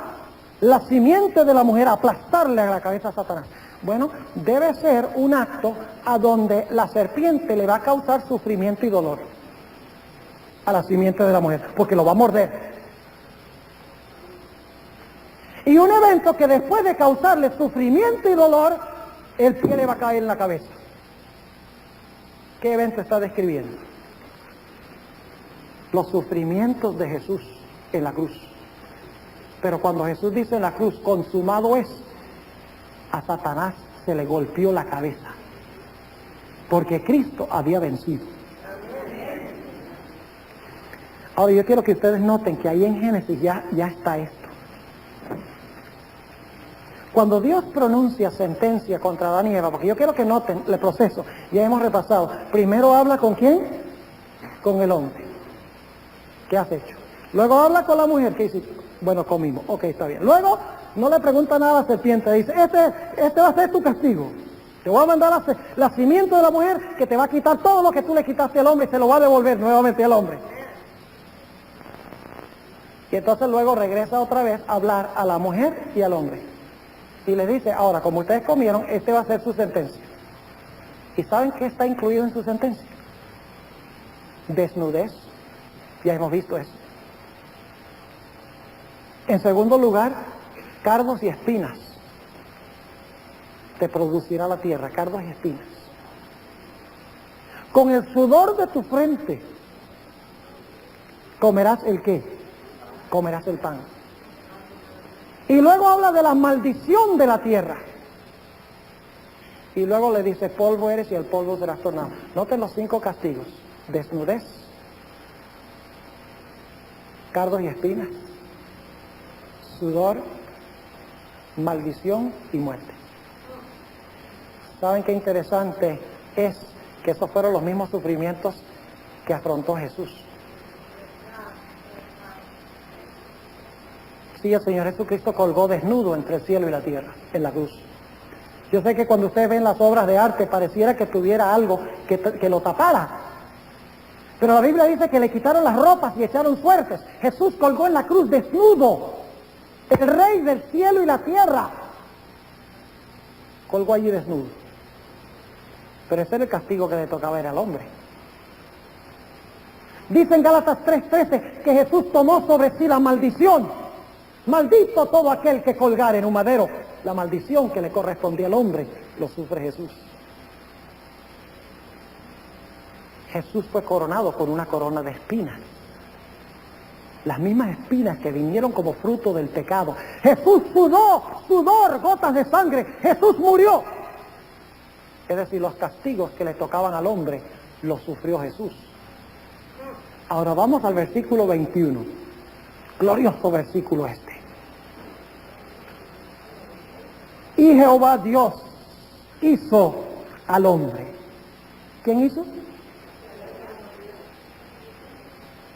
la simiente de la mujer a aplastarle a la cabeza a Satanás? Bueno, debe ser un acto a donde la serpiente le va a causar sufrimiento y dolor a la simiente de la mujer, porque lo va a morder. Y un evento que después de causarle sufrimiento y dolor, el pie le va a caer en la cabeza. ¿Qué evento está describiendo? Los sufrimientos de Jesús en la cruz. Pero cuando Jesús dice en la cruz, consumado es, a Satanás se le golpeó la cabeza. Porque Cristo había vencido. Ahora yo quiero que ustedes noten que ahí en Génesis ya está esto. Cuando Dios pronuncia sentencia contra Adán y Eva, porque yo quiero que noten el proceso, ya hemos repasado. Primero habla ¿con quién? Con el hombre. ¿Qué has hecho? Luego habla con la mujer, ¿qué dice? Bueno, comimos, ok, está bien. Luego no le pregunta nada a la serpiente, dice, este va a ser tu castigo. Te voy a mandar la simiente de la mujer que te va a quitar todo lo que tú le quitaste al hombre y se lo va a devolver nuevamente al hombre. Y entonces luego regresa otra vez a hablar a la mujer y al hombre. Y le dice, ahora, como ustedes comieron, este va a ser su sentencia. ¿Y saben qué está incluido en su sentencia? Desnudez. Ya hemos visto eso. En segundo lugar, cardos y espinas. Te producirá la tierra, cardos y espinas. Con el sudor de tu frente comerás el qué? Comerás el pan. Y luego habla de la maldición de la tierra. Y luego le dice, polvo eres y el polvo serás tornado. Noten los 5 castigos. Desnudez, cardos y espinas, sudor, maldición y muerte. ¿Saben qué interesante es? Que esos fueron los mismos sufrimientos que afrontó Jesús. Sí, el Señor Jesucristo colgó desnudo entre el cielo y la tierra, en la cruz. Yo sé que cuando ustedes ven las obras de arte, pareciera que tuviera algo que lo tapara. Pero la Biblia dice que le quitaron las ropas y echaron suertes. Jesús colgó en la cruz desnudo. El Rey del cielo y la tierra colgó allí desnudo. Pero ese era el castigo que le tocaba al hombre. Dice en Gálatas 3:13 que Jesús tomó sobre sí la maldición. Maldito todo aquel que colgare en un madero. La maldición que le correspondía al hombre lo sufre Jesús. Jesús fue coronado con una corona de espinas. Las mismas espinas que vinieron como fruto del pecado. Jesús sudó, sudor, gotas de sangre. Jesús murió. Es decir, los castigos que le tocaban al hombre los sufrió Jesús. Ahora vamos al versículo 21. Glorioso versículo este. Y Jehová Dios hizo al hombre. ¿Quién hizo?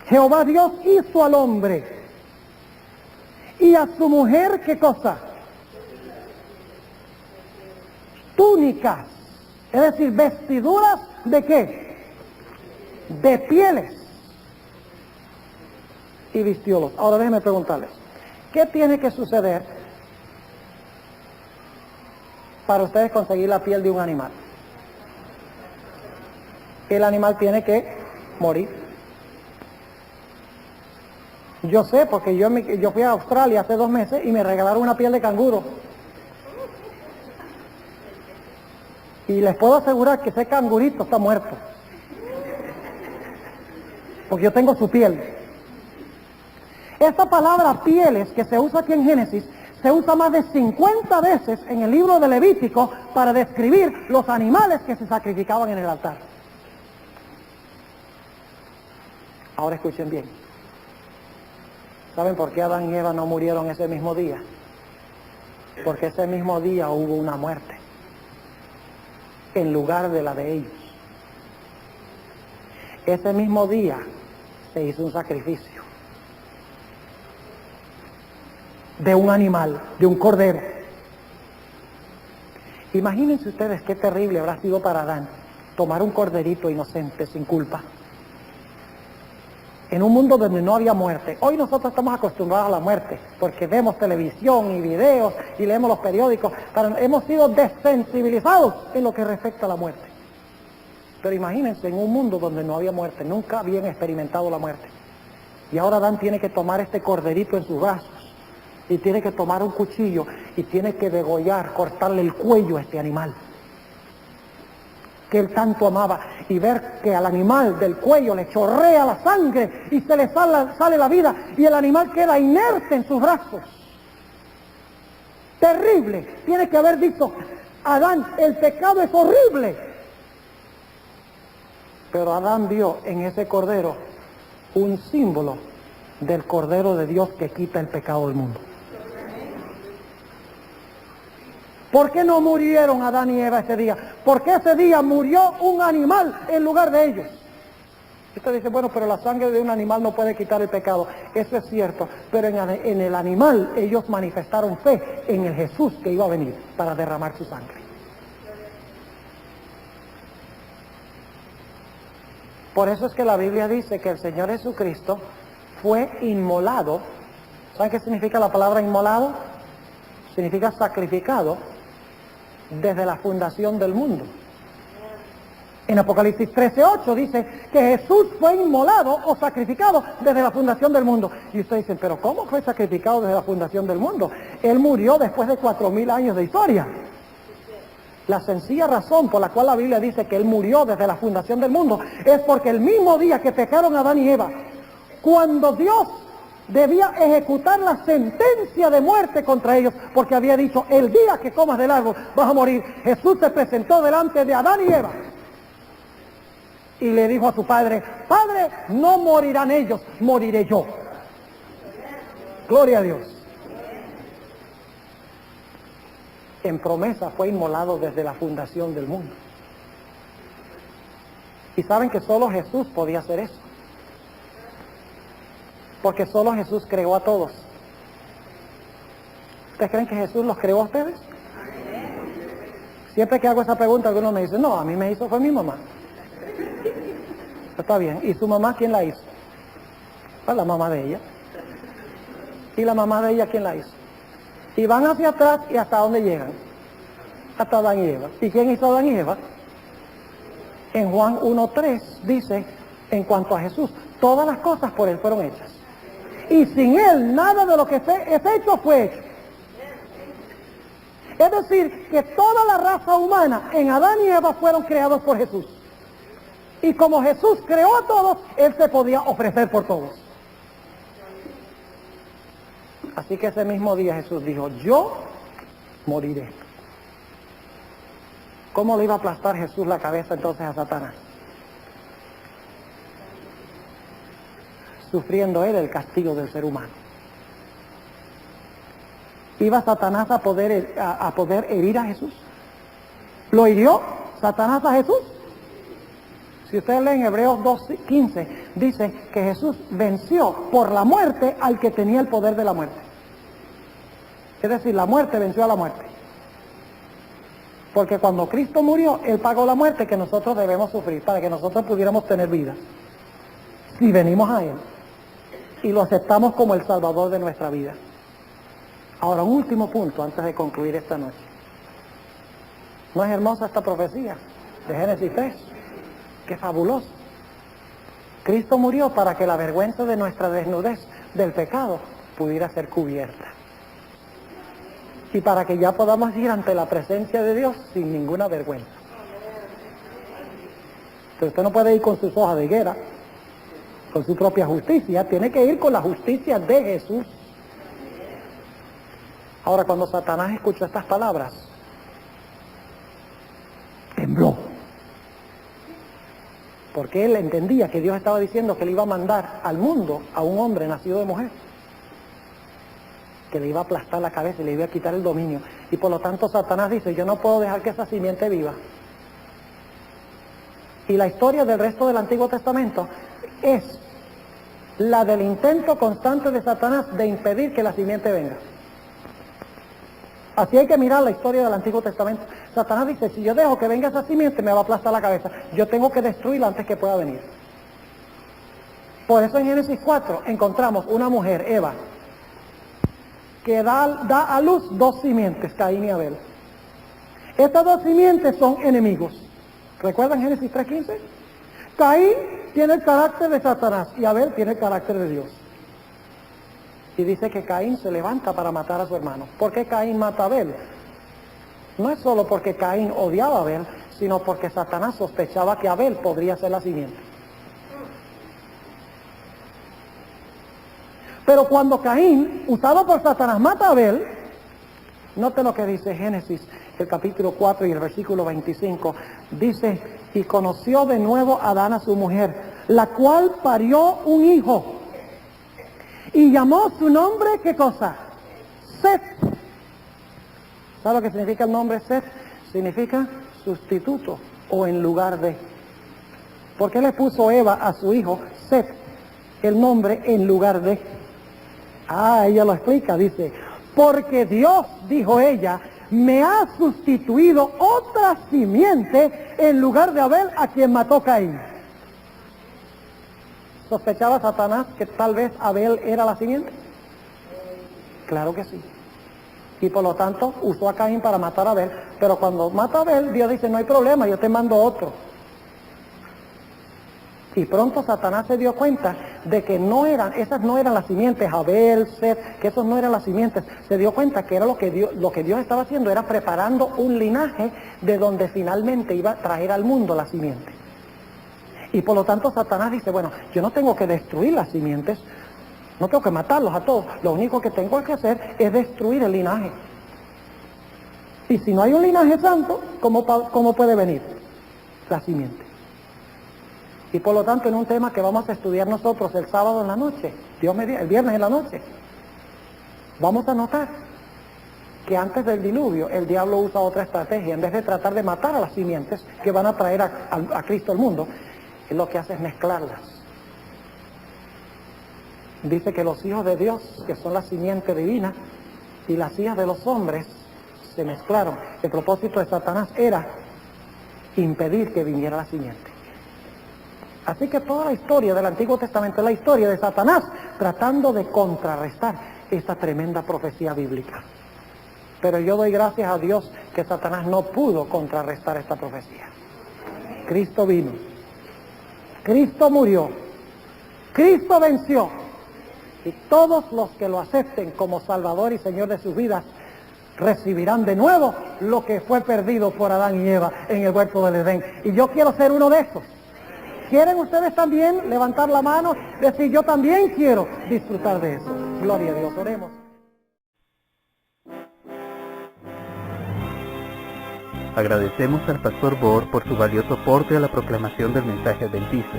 Jehová Dios hizo al hombre. Y a su mujer, ¿qué cosa? Túnicas. Es decir, vestiduras ¿de qué? De pieles. Y vistiólos. Ahora déjenme preguntarles, ¿qué tiene que suceder para ustedes conseguir la piel de un animal? El animal tiene que morir. Yo sé, porque yo fui a Australia hace 2 meses y me regalaron una piel de canguro. Y les puedo asegurar que ese cangurito está muerto. Porque yo tengo su piel. Esta palabra pieles que se usa aquí en Génesis, se usa más de 50 veces en el libro de Levítico para describir los animales que se sacrificaban en el altar. Ahora escuchen bien. ¿Saben por qué Adán y Eva no murieron ese mismo día? Porque ese mismo día hubo una muerte en lugar de la de ellos. Ese mismo día se hizo un sacrificio de un animal, de un cordero. Imagínense ustedes qué terrible habrá sido para Adán tomar un corderito inocente, sin culpa, en un mundo donde no había muerte. Hoy nosotros estamos acostumbrados a la muerte, porque vemos televisión y videos y leemos los periódicos, pero hemos sido desensibilizados en lo que respecta a la muerte. Pero imagínense en un mundo donde no había muerte, nunca habían experimentado la muerte. Y ahora Adán tiene que tomar este corderito en sus brazos, y tiene que tomar un cuchillo, y tiene que degollar, cortarle el cuello a este animal. que él tanto amaba, y ver que al animal del cuello le chorrea la sangre y se le sale la vida y el animal queda inerte en sus brazos. Terrible. Tiene que haber dicho Adán, el pecado es horrible. Pero Adán vio en ese cordero un símbolo del Cordero de Dios que quita el pecado del mundo. ¿Por qué no murieron Adán y Eva ese día? Porque ese día murió un animal en lugar de ellos. Usted dice, bueno, pero la sangre de un animal no puede quitar el pecado. Eso es cierto, pero en el animal ellos manifestaron fe en el Jesús que iba a venir para derramar su sangre. Por eso es que la Biblia dice que el Señor Jesucristo fue inmolado. ¿Saben qué significa la palabra inmolado? Significa sacrificado desde la fundación del mundo. En Apocalipsis 13:8 dice que Jesús fue inmolado o sacrificado desde la fundación del mundo. Y ustedes dicen, ¿pero cómo fue sacrificado desde la fundación del mundo? Él murió después de 4,000 años de historia. La sencilla razón por la cual la Biblia dice que Él murió desde la fundación del mundo es porque el mismo día que pecaron Adán y Eva, cuando Dios debía ejecutar la sentencia de muerte contra ellos, porque había dicho, el día que comas del árbol vas a morir, Jesús se presentó delante de Adán y Eva y le dijo a su padre, Padre, no morirán ellos, moriré yo. Gloria a Dios. En promesa fue inmolado desde la fundación del mundo. Y saben que solo Jesús podía hacer eso. Porque solo Jesús creó a todos. ¿Ustedes creen que Jesús los creó a ustedes? Siempre que hago esa pregunta, algunos me dicen, no, a mí me hizo fue mi mamá. Está bien. ¿Y su mamá quién la hizo? Pues la mamá de ella. ¿Y la mamá de ella quién la hizo? Y van hacia atrás y hasta dónde llegan. Hasta Adán y Eva. ¿Y quién hizo Adán y Eva? En Juan 1:3 dice, en cuanto a Jesús, todas las cosas por Él fueron hechas. Y sin Él, nada de lo que es hecho fue hecho. Es decir, que toda la raza humana en Adán y Eva fueron creados por Jesús. Y como Jesús creó a todos, Él se podía ofrecer por todos. Así que ese mismo día Jesús dijo, yo moriré. ¿Cómo le iba a aplastar Jesús la cabeza entonces a Satanás? Sufriendo él el castigo del ser humano. ¿Iba Satanás a poder herir a Jesús? ¿Lo hirió Satanás a Jesús? Si ustedes leen Hebreos 2:15, dice que Jesús venció por la muerte al que tenía el poder de la muerte. Es decir, la muerte venció a la muerte. Porque cuando Cristo murió, Él pagó la muerte que nosotros debemos sufrir para que nosotros pudiéramos tener vida. Si venimos a Él y lo aceptamos como el Salvador de nuestra vida. Ahora, un último punto antes de concluir esta noche. ¿No es hermosa esta profecía de Génesis 3? ¡Qué fabuloso! Cristo murió para que la vergüenza de nuestra desnudez del pecado pudiera ser cubierta. Y para que ya podamos ir ante la presencia de Dios sin ninguna vergüenza. Pero usted no puede ir con sus hojas de higuera, con su propia justicia, tiene que ir con la justicia de Jesús. Ahora, cuando Satanás escuchó estas palabras, tembló. Porque él entendía que Dios estaba diciendo que le iba a mandar al mundo a un hombre nacido de mujer, que le iba a aplastar la cabeza y le iba a quitar el dominio. Y por lo tanto Satanás dice, yo no puedo dejar que esa simiente viva. Y la historia del resto del Antiguo Testamento es la del intento constante de Satanás de impedir que la simiente venga. Así hay que mirar la historia del Antiguo Testamento. Satanás dice, si yo dejo que venga esa simiente me va a aplastar la cabeza. Yo tengo que destruirla antes que pueda venir. Por eso en Génesis 4 encontramos una mujer, Eva, que da a luz dos simientes, Caín y Abel. Estas dos simientes son enemigos. ¿Recuerdan Génesis 3:15? Caín tiene el carácter de Satanás y Abel tiene el carácter de Dios. Y dice que Caín se levanta para matar a su hermano. ¿Por qué Caín mata a Abel? No es solo porque Caín odiaba a Abel, sino porque Satanás sospechaba que Abel podría ser la simiente. Pero cuando Caín, usado por Satanás, mata a Abel, note lo que dice Génesis, el capítulo 4 y el versículo 25, dice, y conoció de nuevo Adán a su mujer, la cual parió un hijo, y llamó su nombre, ¿qué cosa? Set. ¿Sabe lo que significa el nombre Set? Significa sustituto o en lugar de. ¿Por qué le puso Eva a su hijo Set el nombre en lugar de? Ella lo explica, dice, porque Dios, dijo ella, me ha sustituido otra simiente en lugar de Abel, a quien mató Caín. ¿Sospechaba Satanás que tal vez Abel era la simiente? Claro que sí. Y por lo tanto usó a Caín para matar a Abel, pero cuando mata a Abel, Dios dice, no hay problema, yo te mando otro. Y pronto Satanás se dio cuenta de que esas no eran las simientes, Abel, Set, que esos no eran las simientes. Se dio cuenta que era lo que Dios estaba haciendo, era preparando un linaje de donde finalmente iba a traer al mundo la simiente. Y por lo tanto Satanás dice, bueno, yo no tengo que destruir las simientes, no tengo que matarlos a todos, lo único que tengo que hacer es destruir el linaje. Y si no hay un linaje santo, ¿cómo puede venir la simiente? Y por lo tanto en un tema que vamos a estudiar nosotros el sábado en la noche, el viernes en la noche, vamos a notar que antes del diluvio el diablo usa otra estrategia. En vez de tratar de matar a las simientes que van a traer a Cristo al mundo, él lo que hace es mezclarlas. Dice que los hijos de Dios, que son la simiente divina, y las hijas de los hombres se mezclaron. El propósito de Satanás era impedir que viniera la simiente. Así que toda la historia del Antiguo Testamento es la historia de Satanás tratando de contrarrestar esta tremenda profecía bíblica. Pero yo doy gracias a Dios que Satanás no pudo contrarrestar esta profecía. Cristo vino, Cristo murió, Cristo venció, y todos los que lo acepten como Salvador y Señor de sus vidas recibirán de nuevo lo que fue perdido por Adán y Eva en el huerto del Edén. Y yo quiero ser uno de esos. ¿Quieren ustedes también levantar la mano? Decir, yo también quiero disfrutar de eso. Gloria a Dios, oremos. Agradecemos al Pastor Bohr por su valioso aporte a la proclamación del mensaje adventista.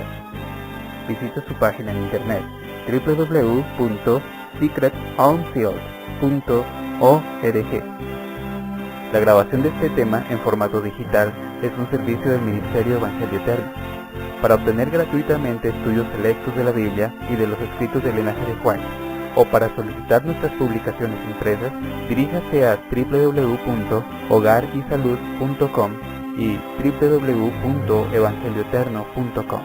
Visite su página en internet www.secretonfield.org. La grabación de este tema en formato digital es un servicio del Ministerio Evangelio Eterno. Para obtener gratuitamente estudios selectos de la Biblia y de los escritos del linaje de Juan, o para solicitar nuestras publicaciones impresas, diríjase a www.hogarysalud.com y www.evangelioeterno.com.